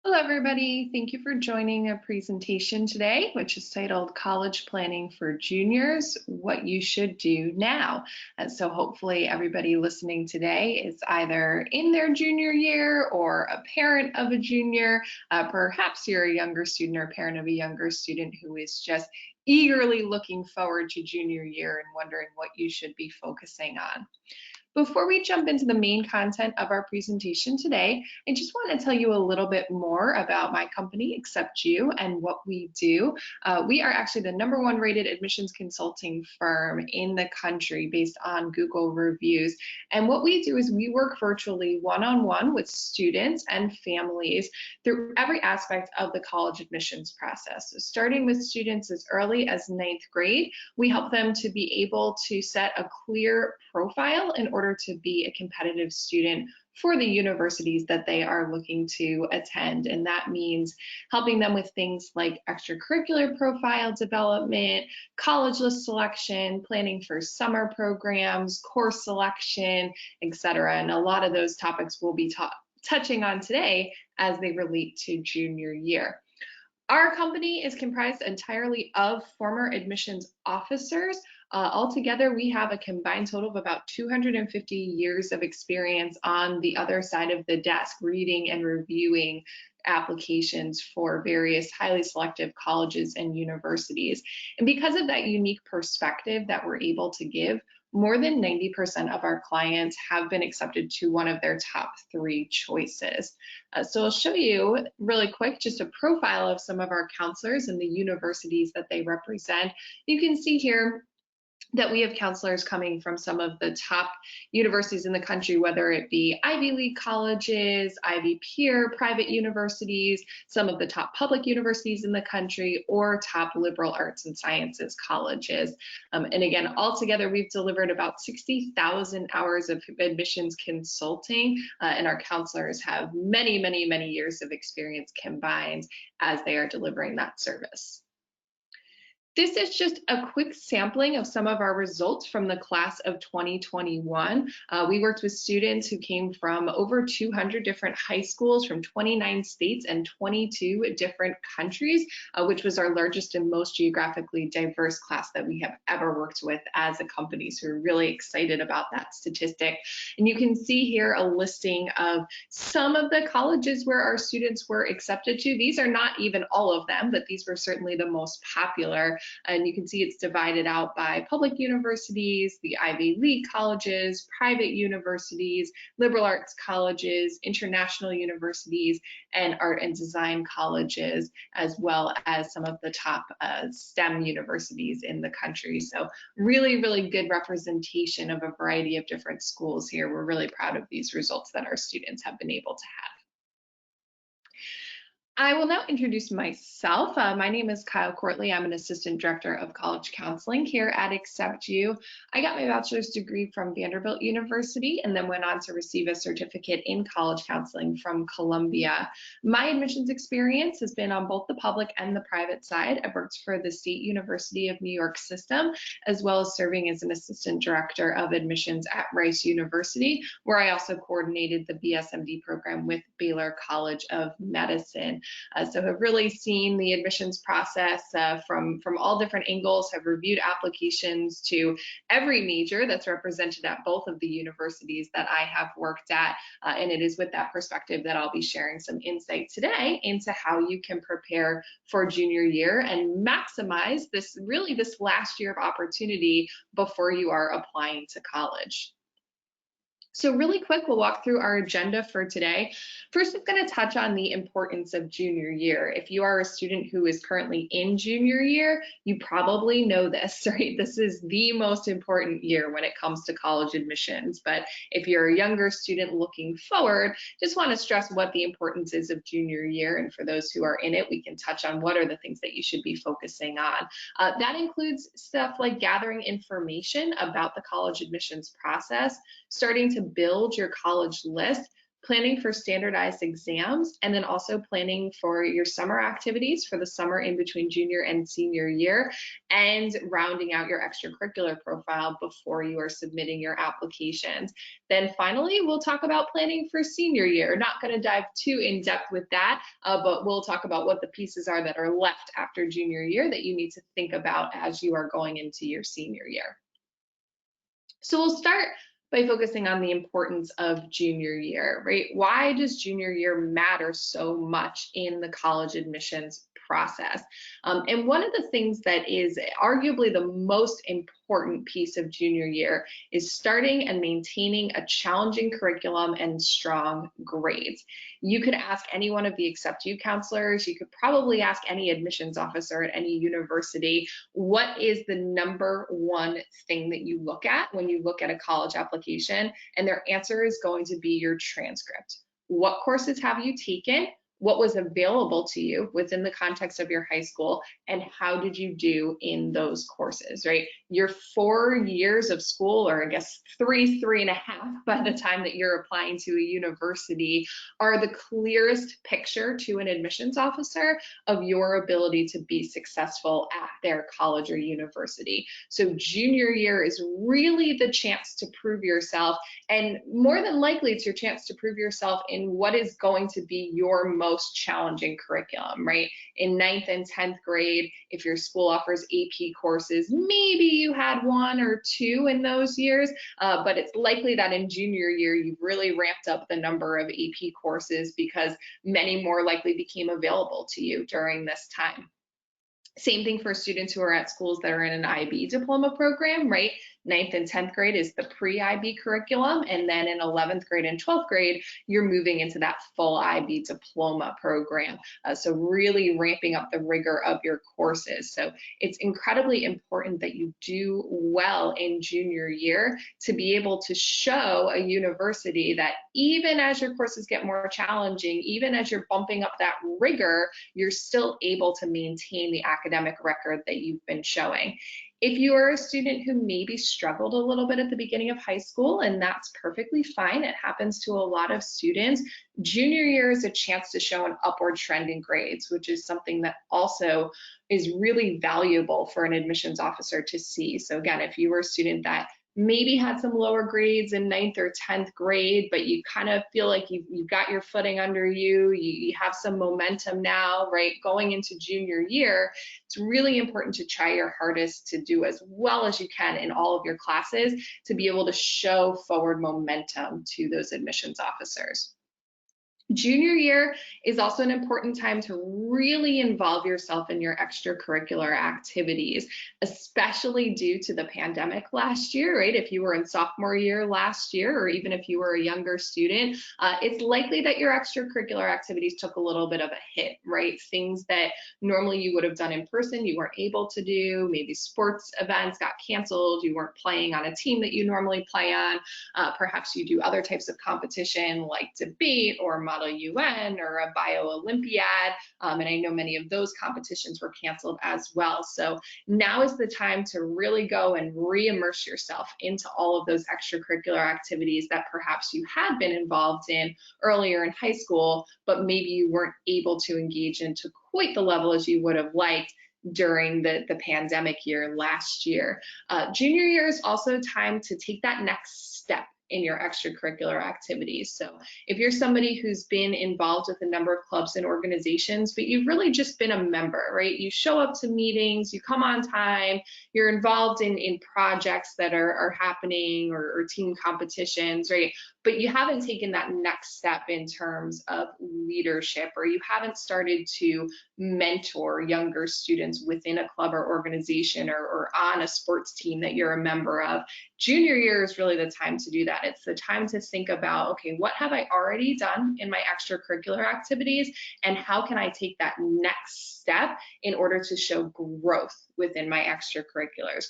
Hello, everybody. Thank you for joining a presentation today, which is titled College Planning for Juniors, What You Should Do Now. And so hopefully everybody listening today is either in their junior year or a parent of a junior. Perhaps you're a younger student or parent of a younger student who is just eagerly looking forward to junior year and wondering what you should be focusing on. Before we jump into the main content of our presentation today, I just want to tell you a little bit more about my company, AcceptU, and what we do. We are actually the #1 rated admissions consulting firm in the country based on Google reviews. And what we do is we work virtually one-on-one with students and families through every aspect of the college admissions process. So starting with students as early as 9th grade, we help them to be able to set a clear profile in order to be a competitive student for the universities that they are looking to attend. And that means helping them with things like extracurricular profile development, college list selection, planning for summer programs, course selection, etc. And a lot of those topics we'll be touching on today as they relate to junior year. Our company is comprised entirely of former admissions officers. Altogether, we have a combined total of about 250 years of experience on the other side of the desk, reading and reviewing applications for various highly selective colleges and universities. And because of that unique perspective that we're able to give, more than 90% of our clients have been accepted to one of their top 3 choices. So I'll show you really quick just a profile of some of our counselors and the universities that they represent. You can see here that we have counselors coming from some of the top universities in the country, whether it be Ivy League colleges, Ivy peer private universities, some of the top public universities in the country, or top liberal arts and sciences colleges. And again, altogether, we've delivered about 60,000 hours of admissions consulting, and our counselors have many, many, many years of experience combined as they are delivering that service. This is just a quick sampling of some of our results from the class of 2021. We worked with students who came from over 200 different high schools from 29 states and 22 different countries, which was our largest and most geographically diverse class that we have ever worked with as a company. So we're really excited about that statistic. And you can see here a listing of some of the colleges where our students were accepted to. These are not even all of them, but these were certainly the most popular. And you can see it's divided out by public universities, the Ivy League colleges, private universities, liberal arts colleges, international universities, and art and design colleges, as well as some of the top STEM universities in the country. So really, really good representation of a variety of different schools here. We're really proud of these results that our students have been able to have. I will now introduce myself. My name is Kyle Courtley. I'm an assistant director of college counseling here at AcceptU. I got my bachelor's degree from Vanderbilt University and then went on to receive a certificate in college counseling from Columbia. My admissions experience has been on both the public and the private side. I've worked for the State University of New York system, as well as serving as an assistant director of admissions at Rice University, where I also coordinated the BSMD program with Baylor College of Medicine. So have really seen the admissions process from all different angles, have reviewed applications to every major that's represented at both of the universities that I have worked at. And it is with that perspective that I'll be sharing some insight today into how you can prepare for junior year and maximize this last year of opportunity before you are applying to college. So really quick, we'll walk through our agenda for today. First, I'm going to touch on the importance of junior year. If you are a student who is currently in junior year, you probably know this, right? This is the most important year when it comes to college admissions. But if you're a younger student looking forward, just want to stress what the importance is of junior year. And for those who are in it, we can touch on what are the things that you should be focusing on. That includes stuff like gathering information about the college admissions process, starting to build your college list, planning for standardized exams, and then also planning for your summer activities for the summer in between junior and senior year, and rounding out your extracurricular profile before you are submitting your applications. Then finally, we'll talk about planning for senior year. Not going to dive too in depth with that, but we'll talk about what the pieces are that are left after junior year that you need to think about as you are going into your senior year. So we'll start by focusing on the importance of junior year, right? Why does junior year matter so much in the college admissions process? And one of the things that is arguably the most important piece of junior year is starting and maintaining a challenging curriculum and strong grades. You could ask any one of the AcceptU counselors, you could probably ask any admissions officer at any university, what is the number one thing that you look at when you look at a college application? And their answer is going to be your transcript. What courses have you taken? What was available to you within the context of your high school, and how did you do in those courses, right? Your 4 years of school, or I guess 3.5 by the time that you're applying to a university, are the clearest picture to an admissions officer of your ability to be successful at their college or university. So junior year is really the chance to prove yourself, and more than likely it's your chance to prove yourself in what is going to be your most challenging curriculum, right? In 9th and 10th grade, if your school offers AP courses, maybe you had 1 or 2 in those years, but it's likely that in junior year, you've really ramped up the number of AP courses because many more likely became available to you during this time. Same thing for students who are at schools that are in an IB diploma program, right? 9th and 10th grade is the pre-IB curriculum, and then in 11th grade and 12th grade, you're moving into that full IB diploma program. So really ramping up the rigor of your courses. So it's incredibly important that you do well in junior year to be able to show a university that even as your courses get more challenging, even as you're bumping up that rigor, you're still able to maintain the academic record that you've been showing. If you are a student who maybe struggled a little bit at the beginning of high school, and that's perfectly fine, it happens to a lot of students, junior year is a chance to show an upward trend in grades, which is something that also is really valuable for an admissions officer to see. So again, if you were a student that maybe had some lower grades in 9th or 10th grade, but you kind of feel like you've got your footing under you, you have some momentum now, right? Going into junior year, it's really important to try your hardest to do as well as you can in all of your classes to be able to show forward momentum to those admissions officers. Junior year is also an important time to really involve yourself in your extracurricular activities, especially due to the pandemic last year, right? If you were in sophomore year last year, or even if you were a younger student, it's likely that your extracurricular activities took a little bit of a hit, right? Things that normally you would have done in person, you weren't able to do. Maybe sports events got canceled, you weren't playing on a team that you normally play on. Perhaps you do other types of competition like debate or Model UN or a Bio Olympiad, and I know many of those competitions were canceled as well. So now is the time to really go and re-immerse yourself into all of those extracurricular activities that perhaps you had been involved in earlier in high school, but maybe you weren't able to engage in to quite the level as you would have liked during the pandemic year last year. Junior year is also time to take that next step in your extracurricular activities. So if you're somebody who's been involved with a number of clubs and organizations, but you've really just been a member, right? You show up to meetings, you come on time, you're involved in projects that are happening or team competitions, right? But you haven't taken that next step in terms of leadership, or you haven't started to mentor younger students within a club or organization or on a sports team that you're a member of. Junior year is really the time to do that. It's the time to think about, okay, what have I already done in my extracurricular activities, and how can I take that next step in order to show growth within my extracurriculars?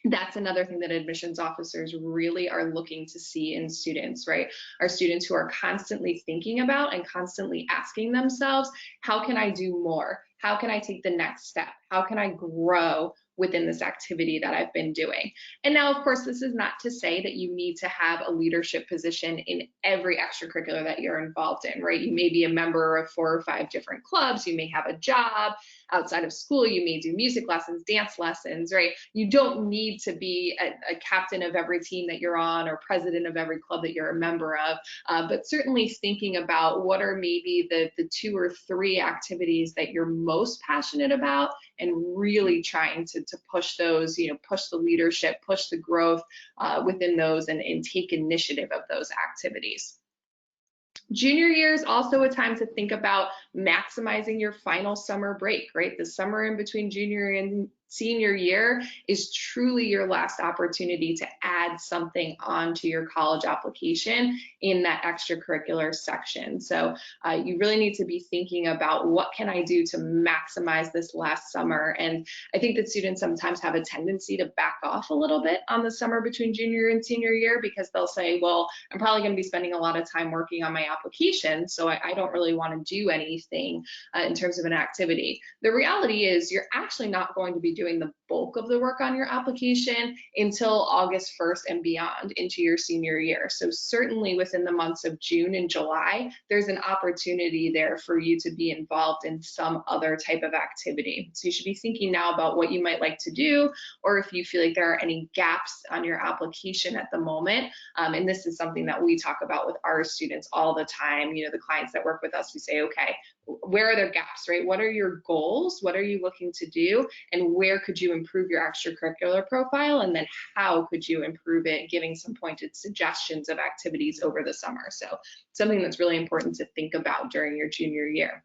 That's another thing that admissions officers really are looking to see in students, right? Are students who are constantly thinking about and constantly asking themselves, how can I do more? How can I take the next step? How can I grow within this activity that I've been doing. And now, of course, this is not to say that you need to have a leadership position in every extracurricular that you're involved in, right? You may be a member of 4 or 5 different clubs, you may have a job outside of school, you may do music lessons, dance lessons, right? You don't need to be a captain of every team that you're on or president of every club that you're a member of, but certainly thinking about what are maybe the 2 or 3 activities that you're most passionate about, and really trying to push those, push the leadership, push the growth within those, and take initiative of those activities. Junior year is also a time to think about maximizing your final summer break, right? The summer in between junior and senior year is truly your last opportunity to add something onto your college application in that extracurricular section. So you really need to be thinking about, what can I do to maximize this last summer? And I think that students sometimes have a tendency to back off a little bit on the summer between junior and senior year, because they'll say, well, I'm probably going to be spending a lot of time working on my application, so I don't really want to do anything in terms of an activity. The reality is you're actually not going to be doing the bulk of the work on your application until August 1st and beyond into your senior year. So certainly within the months of June and July, there's an opportunity there for you to be involved in some other type of activity. So you should be thinking now about what you might like to do, or if you feel like there are any gaps on your application at the moment. And this is something that we talk about with our students all the time. The clients that work with us, we say, okay, where are there gaps, right? What are your goals? What are you looking to do? And where could you improve your extracurricular profile? And then how could you improve it, giving some pointed suggestions of activities over the summer. So something that's really important to think about during your junior year.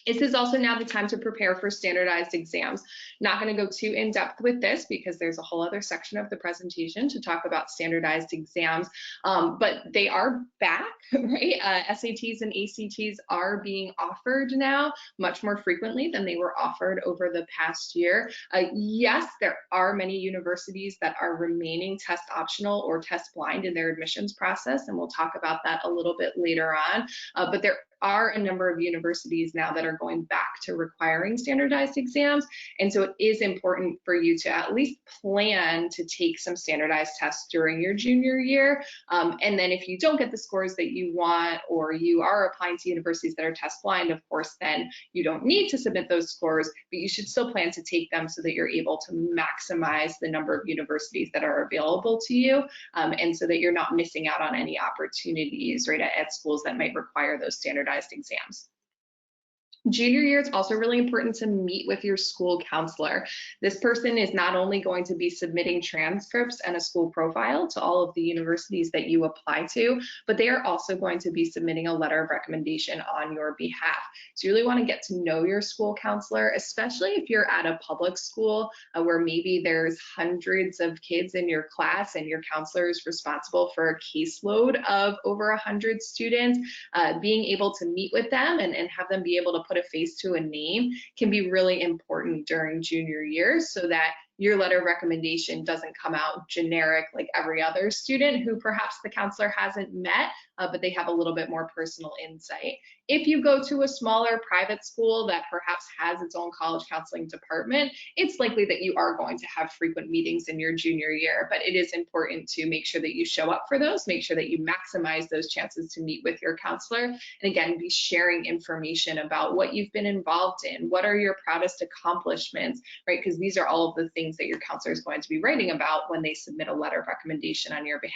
This is also now the time to prepare for standardized exams. Not going to go too in depth with this because there's a whole other section of the presentation to talk about standardized exams, but they are back, right? SATs and ACTs are being offered now much more frequently than they were offered over the past year. Yes, there are many universities that are remaining test optional or test blind in their admissions process, and we'll talk about that a little bit later on, but there are a number of universities now that are going back to requiring standardized exams. And so it is important for you to at least plan to take some standardized tests during your junior year. And then if you don't get the scores that you want, or you are applying to universities that are test blind, of course, then you don't need to submit those scores, but you should still plan to take them so that you're able to maximize the number of universities that are available to you, and so that you're not missing out on any opportunities, right, at schools that might require those standardized exams. Junior year, it's also really important to meet with your school counselor. This person is not only going to be submitting transcripts and a school profile to all of the universities that you apply to, but they are also going to be submitting a letter of recommendation on your behalf. So you really want to get to know your school counselor, especially if you're at a public school where maybe there's hundreds of kids in your class and your counselor is responsible for a caseload of over 100 students. Being able to meet with them and have them be able to put a face to a name can be really important during junior year, so that your letter of recommendation doesn't come out generic like every other student who perhaps the counselor hasn't met, but they have a little bit more personal insight. If you go to a smaller private school that perhaps has its own college counseling department, it's likely that you are going to have frequent meetings in your junior year, but it is important to make sure that you show up for those, make sure that you maximize those chances to meet with your counselor, and again, be sharing information about what you've been involved in, what are your proudest accomplishments, right? Because these are all of the things that your counselor is going to be writing about when they submit a letter of recommendation on your behalf.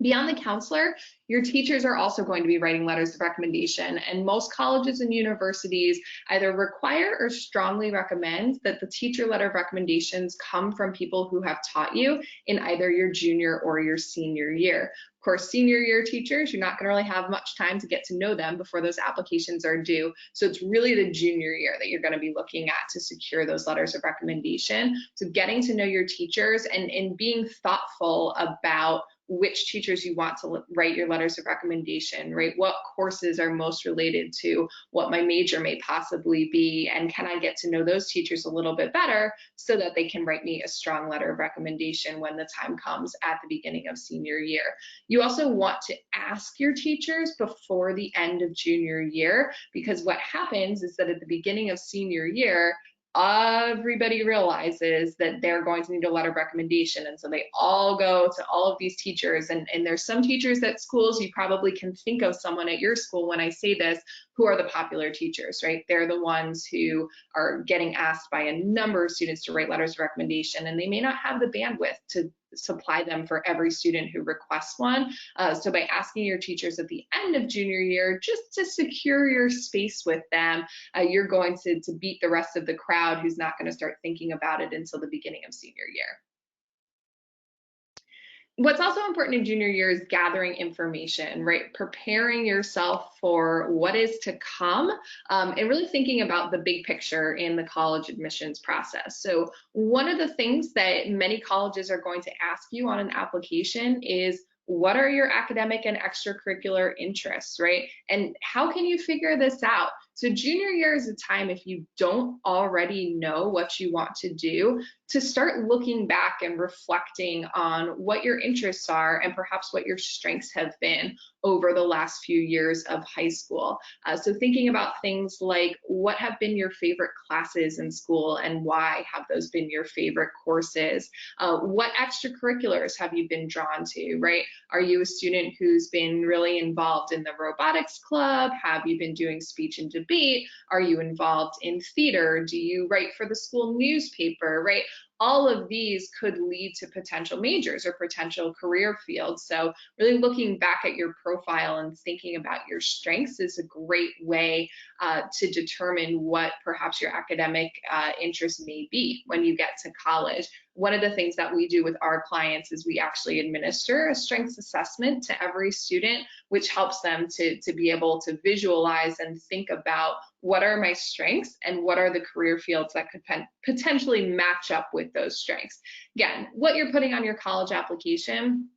Beyond the counselor, your teachers are also going to be writing letters of recommendation, and most colleges and universities either require or strongly recommend that the teacher letter of recommendations come from people who have taught you in either your junior or your senior year. Of course, senior year teachers, you're not going to really have much time to get to know them before those applications are due. So it's really the junior year that you're going to be looking at to secure those letters of recommendation. So getting to know your teachers and being thoughtful about which teachers you want to write your letters of recommendation, right? What courses are most related to what my major may possibly be, and can I get to know those teachers a little bit better so that they can write me a strong letter of recommendation when the time comes at the beginning of senior year. You also want to ask your teachers before the end of junior year, because what happens is that at the beginning of senior year, everybody realizes that they're going to need a letter of recommendation. And so they all go to all of these teachers. And there's some teachers at schools, you probably can think of someone at your school when I say this, who are the popular teachers, right? They're the ones who are getting asked by a number of students to write letters of recommendation, and they may not have the bandwidth to supply them for every student who requests one. So by asking your teachers at the end of junior year, just to secure your space with them, you're going to beat the rest of the crowd who's not going to start thinking about it until the beginning of senior year. What's also important in junior year is gathering information, right? Preparing yourself for what is to come, and really thinking about the big picture in the college admissions process. So one of the things that many colleges are going to ask you on an application is, what are your academic and extracurricular interests, right? And how can you figure this out? So junior year is a time, if you don't already know what you want to do, to start looking back and reflecting on what your interests are and perhaps what your strengths have been over the last few years of high school. So thinking about things like, what have been your favorite classes in school and why have those been your favorite courses? What extracurriculars have you been drawn to, right? Are you a student who's been really involved in the robotics club? Have you been doing speech and debate? Are you involved in theater? Do you write for the school newspaper, right? All of these could lead to potential majors or potential career fields. So really looking back at your profile and thinking about your strengths is a great way to determine what perhaps your academic interests may be when you get to college. One of the things that we do with our clients is we actually administer a strengths assessment to every student, which helps them to be able to visualize and think about, what are my strengths and what are the career fields that could potentially match up with those strengths. Again, what you're putting on your college application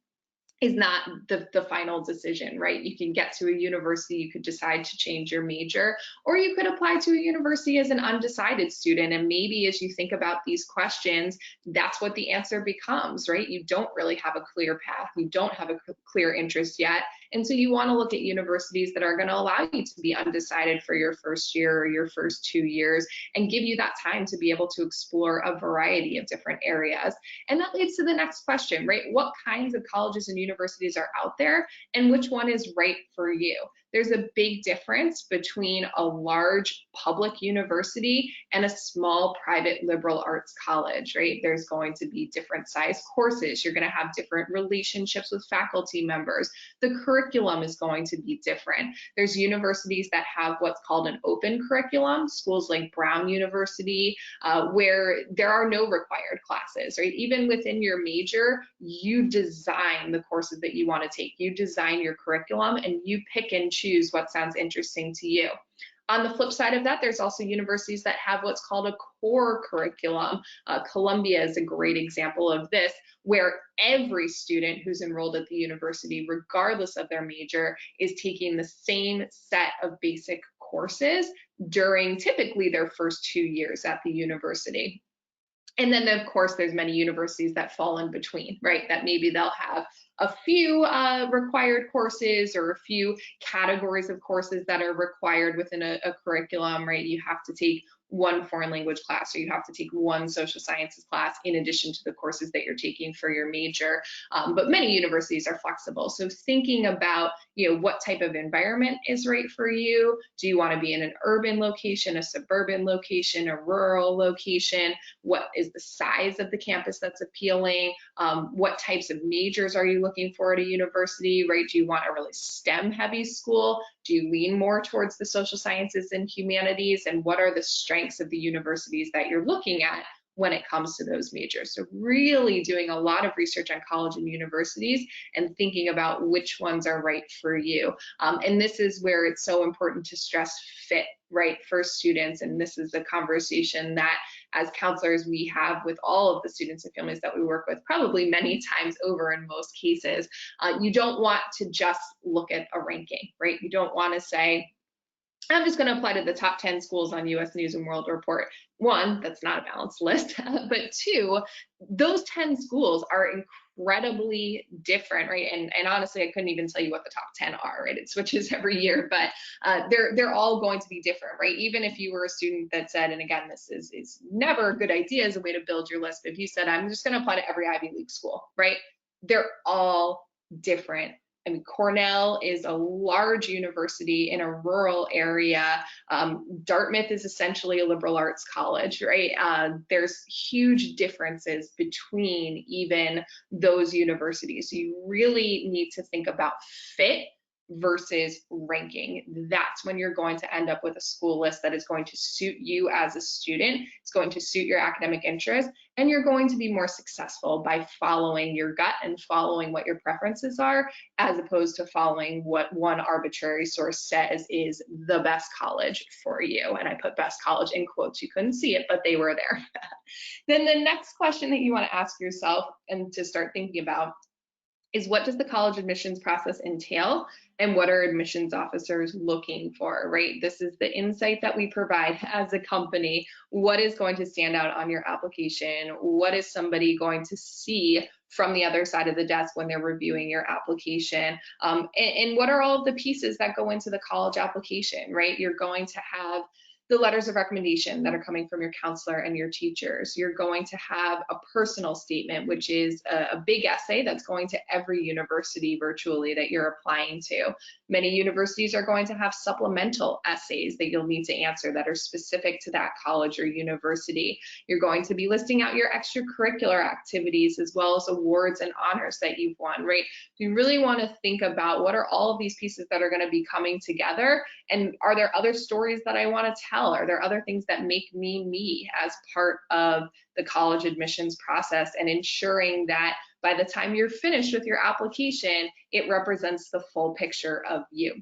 is not the final decision, right? You can get to a university, you could decide to change your major, or you could apply to a university as an undecided student. And maybe as you think about these questions, that's what the answer becomes, right? You don't really have a clear path, you don't have a clear interest yet. And so you want to look at universities that are going to allow you to be undecided for your first year or your first 2 years and give you that time to be able to explore a variety of different areas. And that leads to the next question, right? What kinds of colleges and universities are out there and which one is right for you? There's a big difference between a large public university and a small private liberal arts college, right? There's going to be different size courses. You're going to have different relationships with faculty members. The curriculum is going to be different. There's universities that have what's called an open curriculum, schools like Brown University, where there are no required classes, right? Even within your major, you design the courses that you want to take. You design your curriculum and you pick and choose what sounds interesting to you. On the flip side of that, there's also universities that have what's called a core curriculum. Columbia is a great example of this, where every student who's enrolled at the university, regardless of their major, is taking the same set of basic courses during typically their first 2 years at the university. And then, of course, there's many universities that fall in between, right? That maybe they'll have a few required courses or a few categories of courses that are required within a curriculum, right? You have to take one foreign language class, or you have to take one social sciences class in addition to the courses that you're taking for your major. But many universities are flexible. So thinking about, what type of environment is right for you. Do you want to be in an urban location, a suburban location, a rural location? What is the size of the campus that's appealing? What types of majors are you looking for at a university, right? Do you want a really STEM heavy school? Do you lean more towards the social sciences and humanities? And what are the strengths of the universities that you're looking at when it comes to those majors? So really doing a lot of research on college and universities and thinking about which ones are right for you. And this is where it's so important to stress fit, right, for students. And this is a conversation that as counselors we have with all of the students and families that we work with, probably many times over in most cases. You don't want to just look at a ranking, right? You don't want to say, I'm just going to apply to the top 10 schools on US News and World Report. One, that's not a balanced list, but two, those 10 schools are incredibly different, right? And honestly, I couldn't even tell you what the top 10 are, right? It switches every year, but they're all going to be different, right? Even if you were a student that said, and again, this is never a good idea as a way to build your list, but if you said, I'm just going to apply to every Ivy League school, right? They're all different. I mean, Cornell is a large university in a rural area. Dartmouth is essentially a liberal arts college, right? There's huge differences between even those universities. So you really need to think about fit versus ranking. That's when you're going to end up with a school list that is going to suit you as a student. It's going to suit your academic interests, and you're going to be more successful by following your gut and following what your preferences are, as opposed to following what one arbitrary source says is the best college for you. And I put best college in quotes. You couldn't see it, but they were there. Then the next question that you want to ask yourself and to start thinking about is, what does the college admissions process entail, and what are admissions officers looking for, right? This is the insight that we provide as a company. What is going to stand out on your application? What is somebody going to see from the other side of the desk when they're reviewing your application? And what are all of the pieces that go into the college application, right? You're going to have the letters of recommendation that are coming from your counselor and your teachers. You're going to have a personal statement, which is a big essay that's going to every university virtually that you're applying to. Many universities are going to have supplemental essays that you'll need to answer that are specific to that college or university. You're going to be listing out your extracurricular activities as well as awards and honors that you've won, right? You really want to think about, what are all of these pieces that are going to be coming together, and are there other stories that I want to tell? Are there other things that make me me as part of the college admissions process, and ensuring that by the time you're finished with your application, it represents the full picture of you.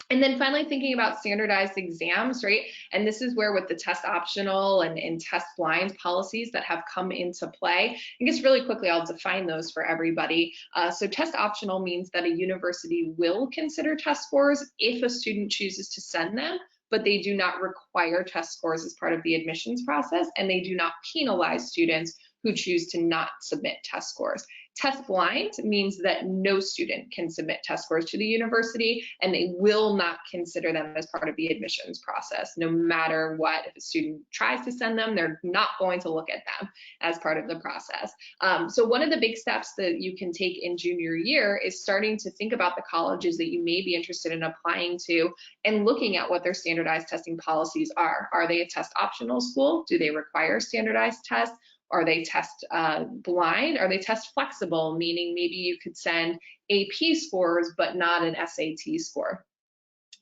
And then finally, thinking about standardized exams, right? And this is where, with the test optional and test blind policies that have come into play, I guess really quickly, I'll define those for everybody. So test optional means that a university will consider test scores if a student chooses to send them, but they do not require test scores as part of the admissions process, and they do not penalize students who choose to not submit test scores. Test blind means that no student can submit test scores to the university, and they will not consider them as part of the admissions process. No matter what, if a student tries to send them, they're not going to look at them as part of the process. So one of the big steps that you can take in junior year is starting to think about the colleges that you may be interested in applying to, and looking at what their standardized testing policies are. Are they a test optional school? Do they require standardized tests? Are they test blind? Are they test flexible, meaning maybe you could send AP scores but not an SAT score?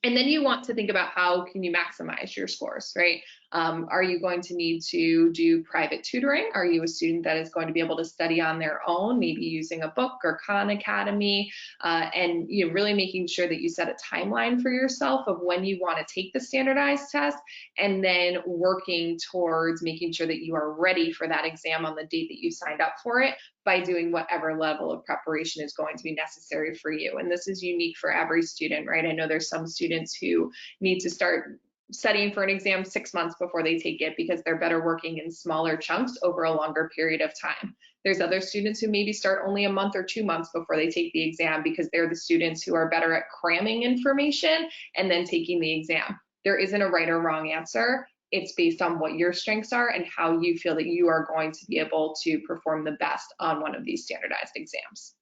And then you want to think about, how can you maximize your scores, right? Are you going to need to do private tutoring? Are you a student that is going to be able to study on their own, maybe using a book or Khan Academy, and really making sure that you set a timeline for yourself of when you want to take the standardized test, and then working towards making sure that you are ready for that exam on the date that you signed up for it, by doing whatever level of preparation is going to be necessary for you. And this is unique for every student, right? I know there's some students who need to start studying for an exam 6 months before they take it, because they're better working in smaller chunks over a longer period of time. There's other students who maybe start only a month or 2 months before they take the exam, because they're the students who are better at cramming information and then taking the exam. There isn't a right or wrong answer. It's based on what your strengths are and how you feel that you are going to be able to perform the best on one of these standardized exams.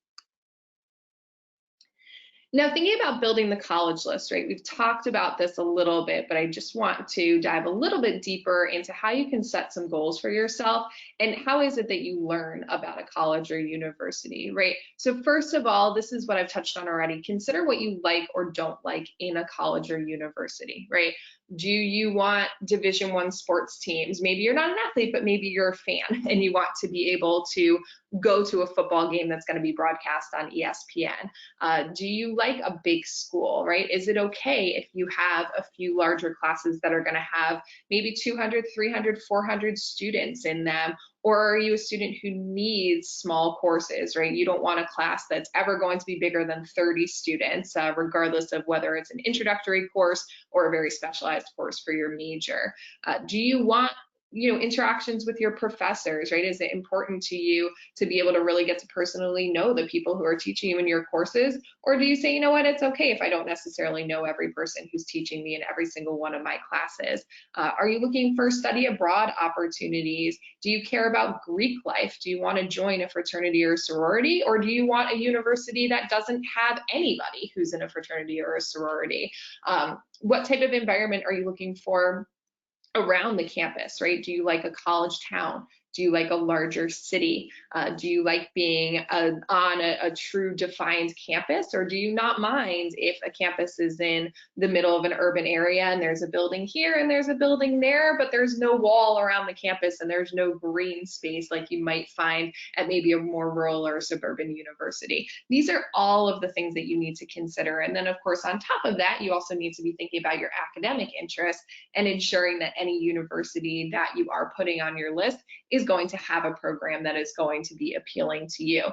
Now, thinking about building the college list, right? We've talked about this a little bit, but I just want to dive a little bit deeper into how you can set some goals for yourself, and how is it that you learn about a college or university, right? So first of all, this is what I've touched on already. Consider what you like or don't like in a college or university, right? Do you want Division I sports teams? Maybe you're not an athlete, but maybe you're a fan and you want to be able to go to a football game that's going to be broadcast on ESPN. Do you like a big school, right? Is it okay if you have a few larger classes that are going to have maybe 200, 300, 400 students in them? Or are you a student who needs small courses, right? You don't want a class that's ever going to be bigger than 30 students, regardless of whether it's an introductory course or a very specialized course for your major. Do you want interactions with your professors, right? Is it important to you to be able to really get to personally know the people who are teaching you in your courses? Or do you say, you know what, it's okay if I don't necessarily know every person who's teaching me in every single one of my classes? Are you looking for study abroad opportunities? Do you care about Greek life? Do you want to join a fraternity or a sorority? Or do you want a university that doesn't have anybody who's in a fraternity or a sorority? What type of environment are you looking for around the campus, right? Do you like a college town? Do you like a larger city? Do you like being on a true defined campus, or do you not mind if a campus is in the middle of an urban area and there's a building here and there's a building there, but there's no wall around the campus and there's no green space like you might find at maybe a more rural or suburban university? These are all of the things that you need to consider. And then, of course, on top of that, you also need to be thinking about your academic interests and ensuring that any university that you are putting on your list is going to have a program that is going to be appealing to you.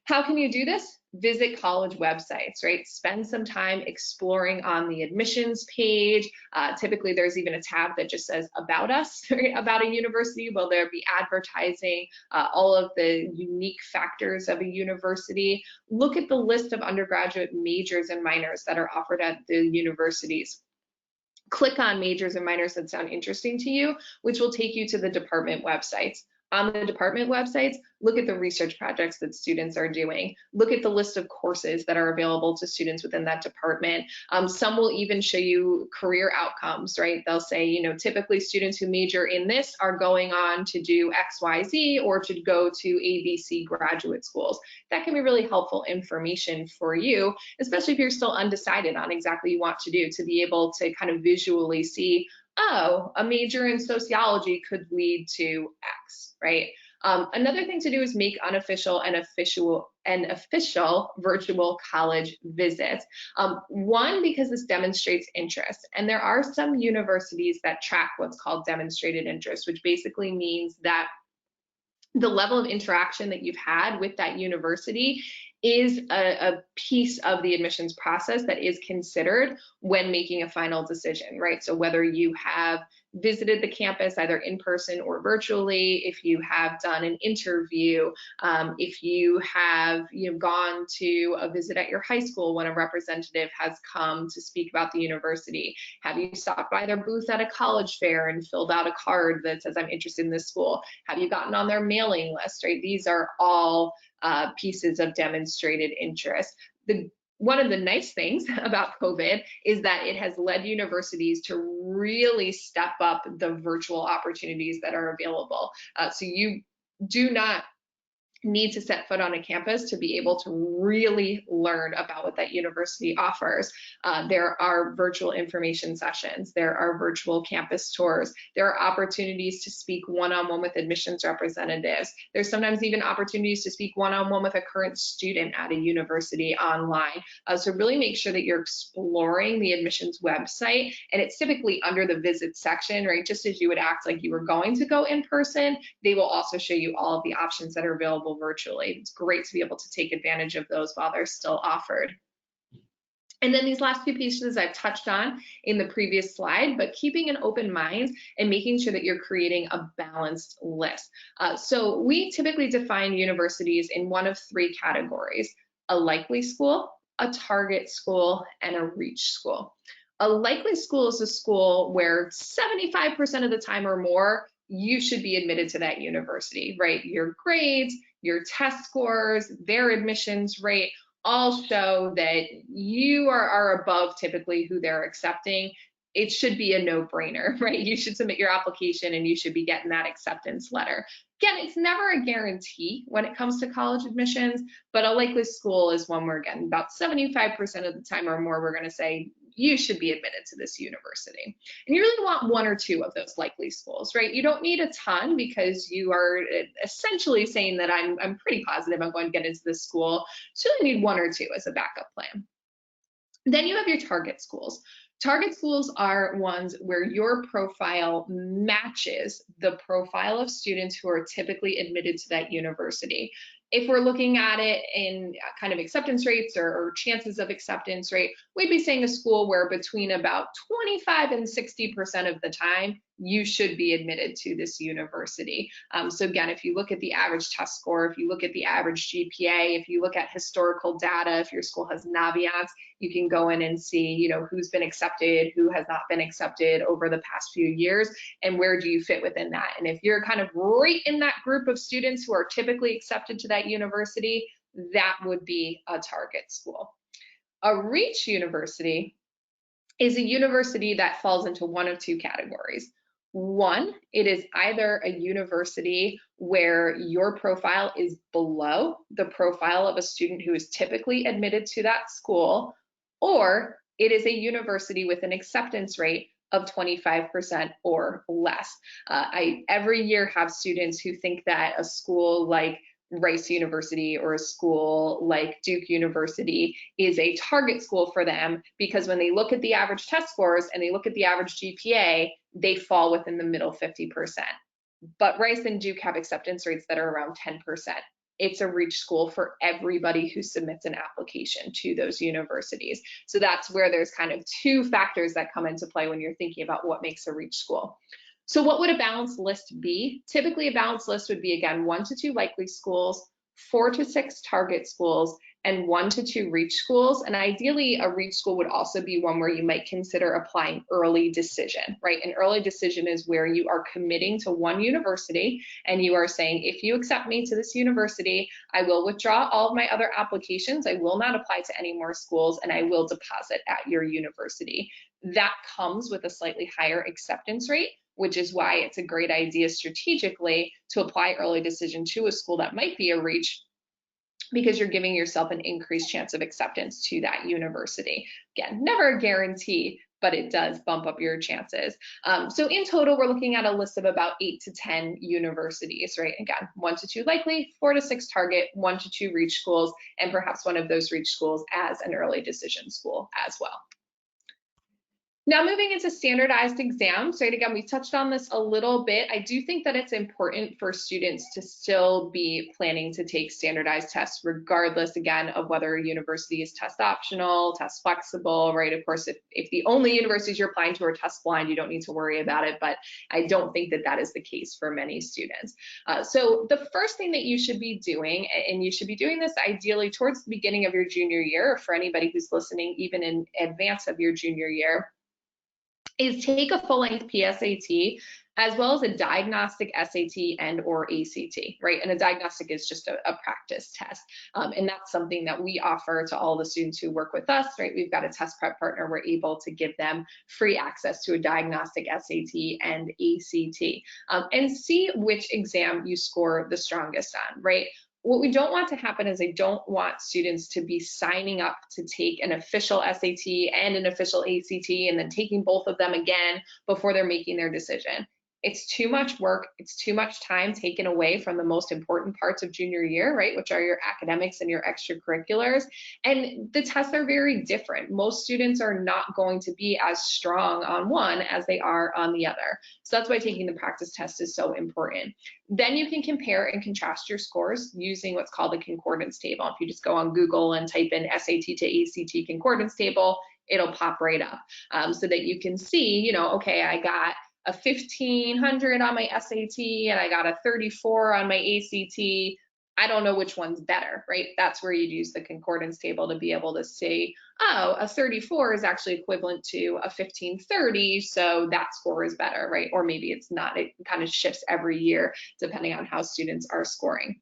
How can you do this? Visit college websites, right? Spend some time exploring on the admissions page. Typically, there's even a tab that just says about us, right? About a university. Will there be advertising, all of the unique factors of a university? Look at the list of undergraduate majors and minors that are offered at the universities. Click on majors and minors that sound interesting to you, which will take you to the department websites. On the department websites, look at the research projects that students are doing. Look at the list of courses that are available to students within that department. Some will even show you career outcomes, right? They'll say, typically students who major in this are going on to do XYZ or to go to ABC graduate schools. That can be really helpful information for you, especially if you're still undecided on exactly what you want to do, to be able to kind of visually see, oh, a major in sociology could lead to X, right? Another thing to do is make unofficial and official virtual college visits. One, because this demonstrates interest, and there are some universities that track what's called demonstrated interest, which basically means that the level of interaction that you've had with that university is a piece of the admissions process that is considered when making a final decision, right? So whether you have visited the campus either in person or virtually, if you have done an interview, if you have gone to a visit at your high school when a representative has come to speak about the university, have you stopped by their booth at a college fair and filled out a card that says I'm interested in this school, have you gotten on their mailing list, right? These are all pieces of demonstrated interest. One of the nice things about COVID is that it has led universities to really step up the virtual opportunities that are available. So you do not need to set foot on a campus to be able to really learn about what that university offers. There are virtual information sessions, there are virtual campus tours, there are opportunities to speak one-on-one with admissions representatives. There's sometimes even opportunities to speak one-on-one with a current student at a university online. So really make sure that you're exploring the admissions website, and it's typically under the visit section, right? Just as you would act like you were going to go in person, they will also show you all of the options that are available virtually. It's great to be able to take advantage of those while they're still offered. And then these last few pieces I've touched on in the previous slide, but keeping an open mind and making sure that you're creating a balanced list. So we typically define universities in one of three categories: a likely school, a target school, and a reach school. A likely school is a school where 75% of the time or more, you should be admitted to that university, right? Your grades, your test scores, their admissions rate all show that you are above typically who they're accepting. It should be a no-brainer, right? You should submit your application and you should be getting that acceptance letter. Again, it's never a guarantee when it comes to college admissions, but a likely school is one where, again, about 75% of the time or more, we're going to say you should be admitted to this university. And you really want one or two of those likely schools, right? You don't need a ton, because you are essentially saying that I'm pretty positive I'm going to get into this school. So you only need one or two as a backup plan. Then you have your target schools. Target schools are ones where your profile matches the profile of students who are typically admitted to that university. If we're looking at it in kind of acceptance rates or chances of acceptance rate, we'd be saying a school where between about 25 and 60% of the time, you should be admitted to this university. So again, if you look at the average test score, if you look at the average GPA, if you look at historical data, if your school has Naviance, you can go in and see, who's been accepted, who has not been accepted over the past few years, and where do you fit within that. And if you're kind of right in that group of students who are typically accepted to that university, that would be a target school. A reach university is a university that falls into one of two categories. One, it is either a university where your profile is below the profile of a student who is typically admitted to that school, or it is a university with an acceptance rate of 25% or less. I every year have students who think that a school like Rice University or a school like Duke University is a target school for them, because when they look at the average test scores and they look at the average GPA, they fall within the middle 50%. But Rice and Duke have acceptance rates that are around 10%. It's a reach school for everybody who submits an application to those universities. So that's where there's kind of two factors that come into play when you're thinking about what makes a reach school. So what would a balanced list be? Typically, a balanced list would be, again, 1 to 2 likely schools, 4 to 6 target schools, and 1 to 2 reach schools. And ideally, a reach school would also be one where you might consider applying early decision, right? An early decision is where you are committing to one university and you are saying, if you accept me to this university, I will withdraw all of my other applications. I will not apply to any more schools, and I will deposit at your university. That comes with a slightly higher acceptance rate, which is why it's a great idea strategically to apply early decision to a school that might be a reach, because you're giving yourself an increased chance of acceptance to that university. Again, never a guarantee, but it does bump up your chances. So in total, we're looking at a list of about 8 to 10 universities, right? Again, 1 to 2 likely, 4 to 6 target, 1 to 2 reach schools, and perhaps one of those reach schools as an early decision school as well. Now moving into standardized exams, right? Again, we touched on this a little bit. I do think that it's important for students to still be planning to take standardized tests, regardless, again, of whether a university is test optional, test flexible, right? Of course, if the only universities you're applying to are test blind, you don't need to worry about it, but I don't think that that is the case for many students. So the first thing that you should be doing, and you should be doing this ideally towards the beginning of your junior year, or for anybody who's listening even in advance of your junior year, is take a full-length PSAT as well as a diagnostic SAT and or ACT, right? And a diagnostic is just a practice test. And that's something that we offer to all the students who work with us, right? We've got a test prep partner. We're able to give them free access to a diagnostic SAT and ACT, and see which exam you score the strongest on, right? What we don't want to happen is I don't want students to be signing up to take an official SAT and an official ACT and then taking both of them again before they're making their decision. It's too much work. It's too much time taken away from the most important parts of junior year, right? Which are your academics and your extracurriculars. And the tests are very different. Most students are not going to be as strong on one as they are on the other. So that's why taking the practice test is so important. Then you can compare and contrast your scores using what's called a concordance table. If you just go on Google and type in SAT to ACT concordance table, it'll pop right up, so that you can see, okay, I got a 1500 on my SAT and I got a 34 on my ACT. I don't know which one's better, right? That's where you'd use the concordance table to be able to see, oh, a 34 is actually equivalent to a 1530, so that score is better, right? Or maybe it's not. It kind of shifts every year depending on how students are scoring.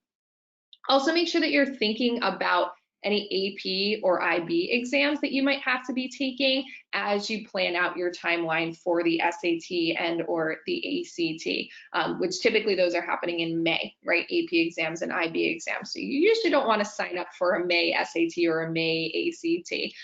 Also, make sure that you're thinking about any AP or IB exams that you might have to be taking as you plan out your timeline for the SAT and or the ACT, which typically those are happening in May, right? AP exams and IB exams. So you usually don't want to sign up for a May SAT or a May ACT.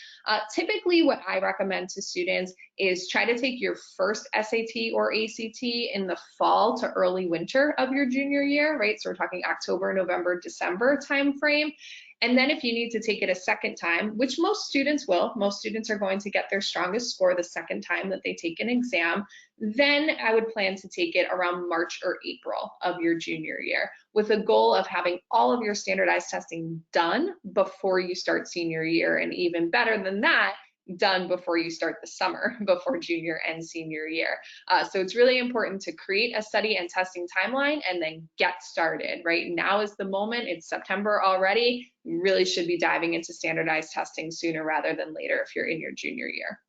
Typically what I recommend to students is try to take your first SAT or ACT in the fall to early winter of your junior year, right? So we're talking October, November, December timeframe. And then if you need to take it a second time, which most students will, most students are going to get their strongest score the second time that they take an exam, then I would plan to take it around March or April of your junior year with a goal of having all of your standardized testing done before you start senior year. And even better than that, done before you start the summer, before junior and senior year. So it's really important to create a study and testing timeline and then get started, right? Now is the moment. It's September already. You really should be diving into standardized testing sooner rather than later if you're in your junior year.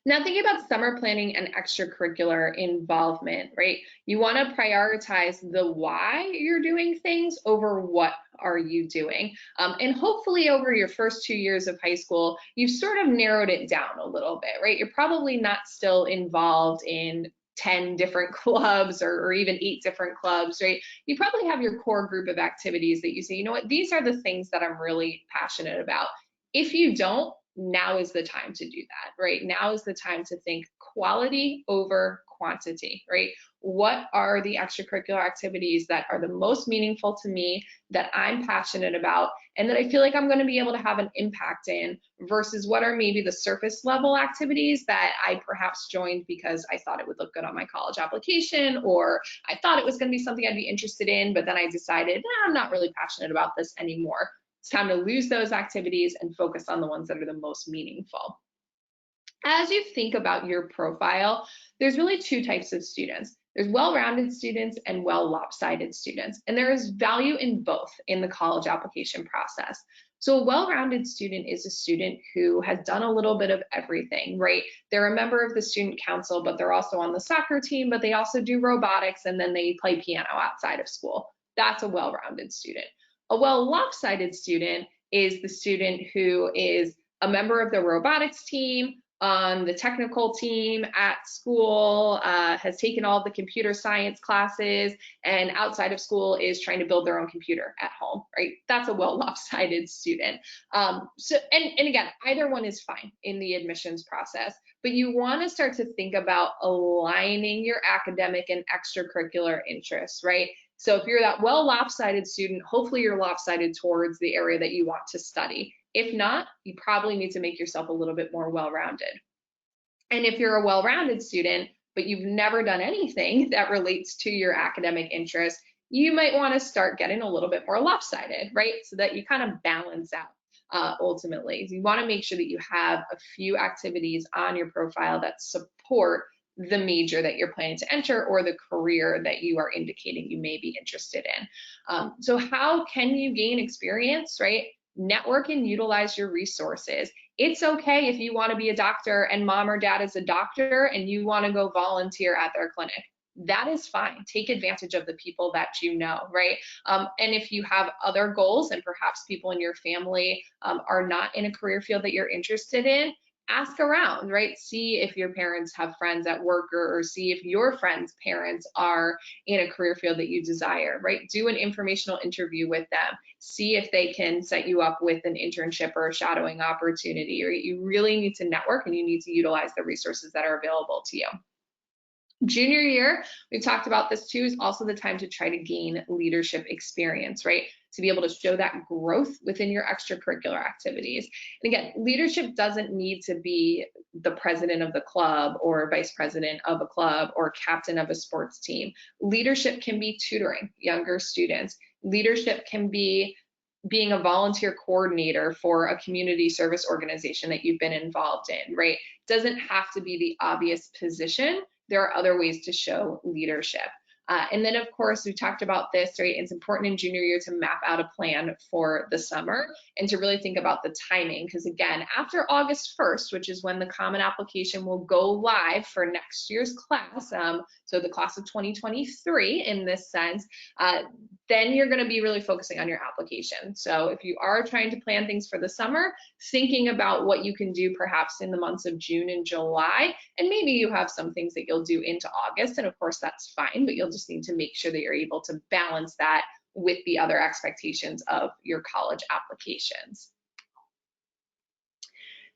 Now, thinking about summer planning and extracurricular involvement, right? You want to prioritize the why you're doing things over what are you doing. And hopefully over your first 2 years of high school, you've sort of narrowed it down a little bit, right? You're probably not still involved in 10 different clubs or even 8 different clubs, right? You probably have your core group of activities that you say, you know what, these are the things that I'm really passionate about. If you don't, now is the time to do that, right? Now is the time to think quality over quantity, right? What are the extracurricular activities that are the most meaningful to me, that I'm passionate about, and that I feel like I'm going to be able to have an impact in, versus what are maybe the surface level activities that I perhaps joined because I thought it would look good on my college application, or I thought it was going to be something I'd be interested in, but then I decided, I'm not really passionate about this anymore. It's time to lose those activities and focus on the ones that are the most meaningful. As you think about your profile, there's really 2 types of students. There's well-rounded students and well-lopsided students, and there is value in both in the college application process. So a well-rounded student is a student who has done a little bit of everything, right? They're a member of the student council, but they're also on the soccer team, but they also do robotics, and then they play piano outside of school. That's a well-rounded student. A well-lopsided student is the student who is a member of the robotics team, on the technical team at school, has taken all the computer science classes, and outside of school is trying to build their own computer at home, right? That's a well-lopsided student. And again, either one is fine in the admissions process, but you want to start to think about aligning your academic and extracurricular interests, right? So if you're that well-lopsided student, hopefully you're lopsided towards the area that you want to study. If not, you probably need to make yourself a little bit more well-rounded. And if you're a well-rounded student, but you've never done anything that relates to your academic interests, you might want to start getting a little bit more lopsided, right? So that you kind of balance out ultimately. So you want to make sure that you have a few activities on your profile that support the major that you're planning to enter or the career that you are indicating you may be interested in. So how can you gain experience, right? Network and utilize your resources. It's okay if you want to be a doctor and mom or dad is a doctor and you want to go volunteer at their clinic. That is fine. Take advantage of the people that you know, right? And if you have other goals and perhaps people in your family are not in a career field that you're interested in, ask around, right? See if your parents have friends at work, or see if your friends' parents are in a career field that you desire, right? Do an informational interview with them. See if they can set you up with an internship or a shadowing opportunity, right? You really need to network and you need to utilize the resources that are available to you. Junior year, we talked about this too, is also the time to try to gain leadership experience, right? To be able to show that growth within your extracurricular activities. And again, leadership doesn't need to be the president of the club or vice president of a club or captain of a sports team. Leadership can be tutoring younger students. Leadership can be being a volunteer coordinator for a community service organization that you've been involved in, right? Doesn't have to be the obvious position. There are other ways to show leadership. And then, of course, we talked about this, right? It's important in junior year to map out a plan for the summer and to really think about the timing. Because again, after August 1st, which is when the Common Application will go live for next year's class, so the class of 2023 in this sense, then you're going to be really focusing on your application. So if you are trying to plan things for the summer, thinking about what you can do perhaps in the months of June and July, and maybe you have some things that you'll do into August, and of course that's fine, but you'll just need to make sure that you're able to balance that with the other expectations of your college applications.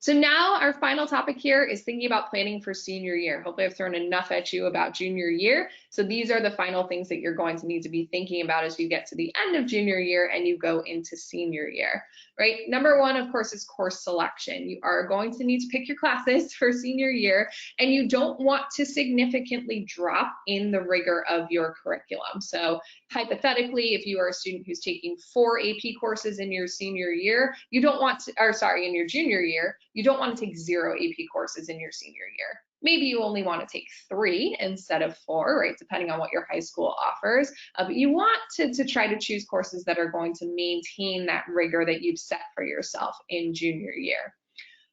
So now our final topic here is thinking about planning for senior year. Hopefully I've thrown enough at you about junior year. So these are the final things that you're going to need to be thinking about as you get to the end of junior year and you go into senior year, right? Number one, of course, is course selection. You are going to need to pick your classes for senior year, and you don't want to significantly drop in the rigor of your curriculum. So hypothetically, if you are a student who's taking 4 AP courses in your senior year, you don't want to, or sorry, in your junior year, you don't want to take 0 AP courses in your senior year. Maybe you only want to take 3 instead of 4, right? Depending on what your high school offers. But you want to try to choose courses that are going to maintain that rigor that you've set for yourself in junior year.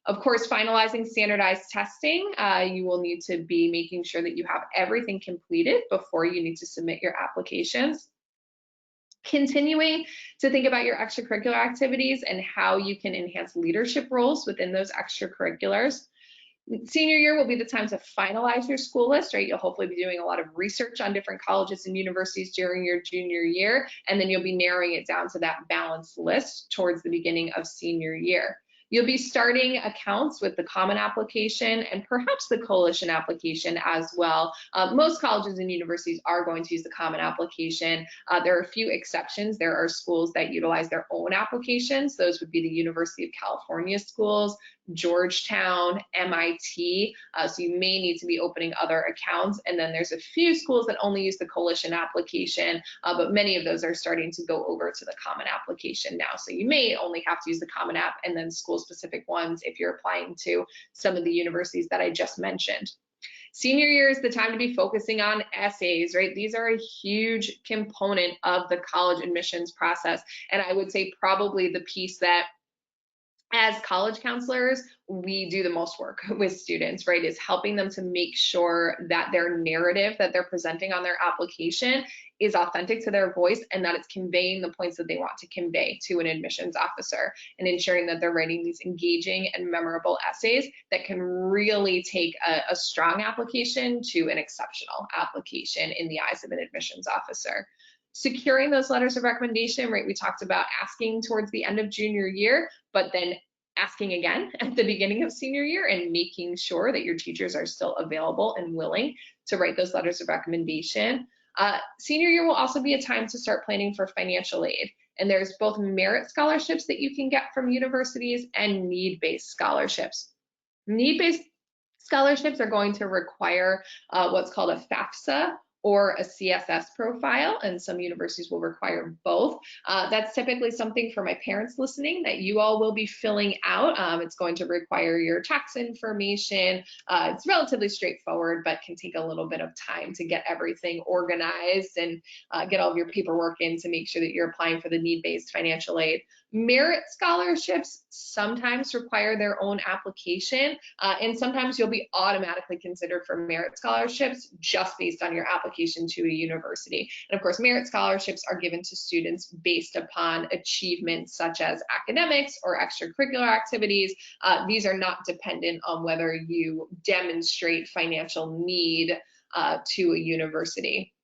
Of course, finalizing standardized testing, you will need to be making sure that you have everything completed before you need to submit your applications. Continuing to think about your extracurricular activities and how you can enhance leadership roles within those extracurriculars. Senior year will be the time to finalize your school list, right? You'll hopefully be doing a lot of research on different colleges and universities during your junior year, and then you'll be narrowing it down to that balanced list towards the beginning of senior year. You'll be starting accounts with the common application and perhaps the coalition application as well. Most colleges and universities are going to use the common application. There are a few exceptions. There are schools that utilize their own applications. Those would be the University of California schools, Georgetown, MIT, so you may need to be opening other accounts. And then there's a few schools that only use the coalition application, but many of those are starting to go over to the common application now. So you may only have to use the common app and then school-specific ones if you're applying to some of the universities that I just mentioned. Senior year is the time to be focusing on essays, right? These are a huge component of the college admissions process. And I would say probably the piece that as college counselors, we do the most work with students, right? Is helping them to make sure that their narrative that they're presenting on their application is authentic to their voice and that it's conveying the points that they want to convey to an admissions officer, and ensuring that they're writing these engaging and memorable essays that can really take a strong application to an exceptional application in the eyes of an admissions officer. Securing those letters of recommendation, right? We talked about asking towards the end of junior year, but then asking again at the beginning of senior year and making sure that your teachers are still available and willing to write those letters of recommendation. Senior year will also be a time to start planning for financial aid. And there's both merit scholarships that you can get from universities and need-based scholarships. Need-based scholarships are going to require what's called a FAFSA or a CSS profile, and some universities will require both. That's typically something for my parents listening that you all will be filling out. It's going to require your tax information. It's relatively straightforward, but can take a little bit of time to get everything organized and get all of your paperwork in to make sure that you're applying for the need-based financial aid. Merit scholarships sometimes require their own application, and sometimes you'll be automatically considered for merit scholarships just based on your application to a university. And of course, merit scholarships are given to students based upon achievements such as academics or extracurricular activities. These are not dependent on whether you demonstrate financial need to a university.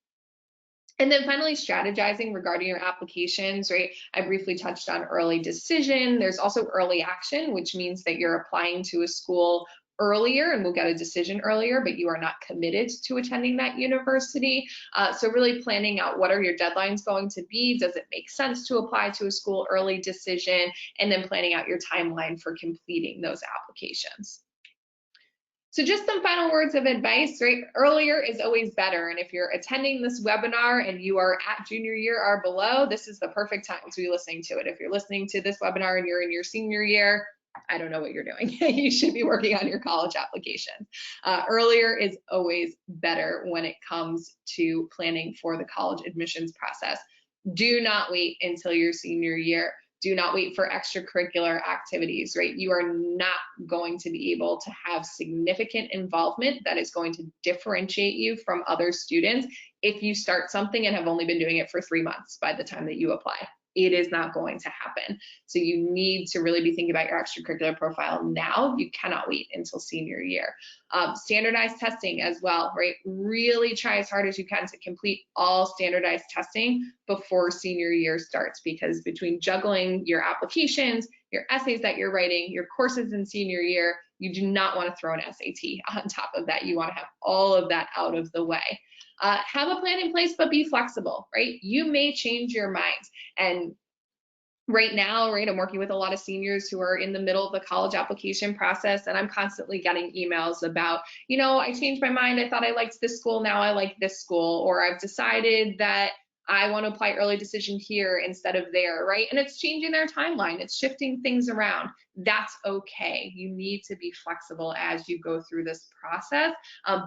And then finally, strategizing regarding your applications, right? I briefly touched on early decision. There's also early action, which means that you're applying to a school earlier and will get a decision earlier, but you are not committed to attending that university. So really planning out what are your deadlines going to be? Does it make sense to apply to a school early decision? And then planning out your timeline for completing those applications. So just some final words of advice, right? Earlier is always better. And if you're attending this webinar and you are at junior year or below, this is the perfect time to be listening to it. If you're listening to this webinar and you're in your senior year, I don't know what you're doing. You should be working on your college application. Earlier is always better when it comes to planning for the college admissions process. Do not wait until your senior year. Do not wait for extracurricular activities, right? You are not going to be able to have significant involvement that is going to differentiate you from other students if you start something and have only been doing it for 3 months by the time that you apply. It is not going to happen. So you need to really be thinking about your extracurricular profile now. You cannot wait until senior year. Standardized testing as well, right? Really try as hard as you can to complete all standardized testing before senior year starts, because between juggling your applications, your essays that you're writing, your courses in senior year, you do not want to throw an SAT on top of that. You want to have all of that out of the way. Have a plan in place, but be flexible, right? You may change your mind. And right now, right, I'm working with a lot of seniors who are in the middle of the college application process, and I'm constantly getting emails about, you know, I changed my mind. I thought I liked this school. Now I like this school. Or I've decided that I want to apply early decision here instead of there, right? And it's changing their timeline, it's shifting things around. That's okay. You need to be flexible as you go through this process,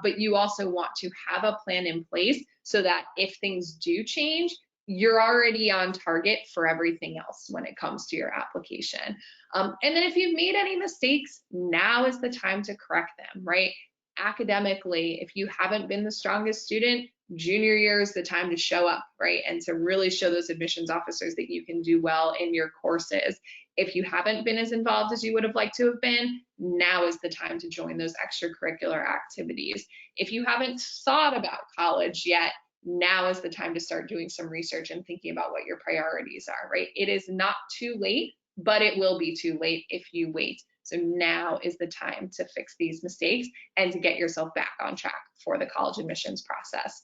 but you also want to have a plan in place so that if things do change, you're already on target for everything else when it comes to your application. And then if you've made any mistakes, now is the time to correct them, right? Academically, if you haven't been the strongest student, junior year is the time to show up, right? And to really show those admissions officers that you can do well in your courses. If you haven't been as involved as you would have liked to have been, now is the time to join those extracurricular activities. If you haven't thought about college yet, now is the time to start doing some research and thinking about what your priorities are, right? It is not too late, but it will be too late if you wait. So now is the time to fix these mistakes and to get yourself back on track for the college admissions process.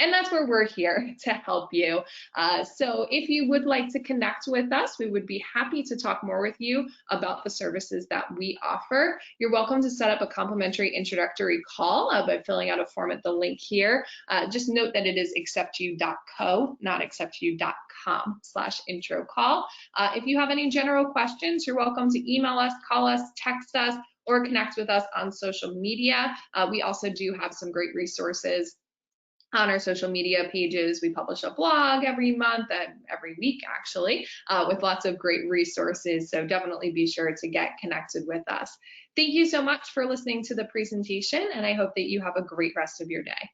And that's where we're here to help you. So if you would like to connect with us, we would be happy to talk more with you about the services that we offer. You're welcome to set up a complimentary introductory call by filling out a form at the link here. Just note that it is acceptu.co, not acceptu.com/intro call. If you have any general questions, you're welcome to email us, call us, text us, or connect with us on social media. We also do have some great resources on our social media pages. We publish a blog every month and every week actually, with lots of great resources. So definitely be sure to get connected with us. Thank you so much for listening to the presentation, and I hope that you have a great rest of your day.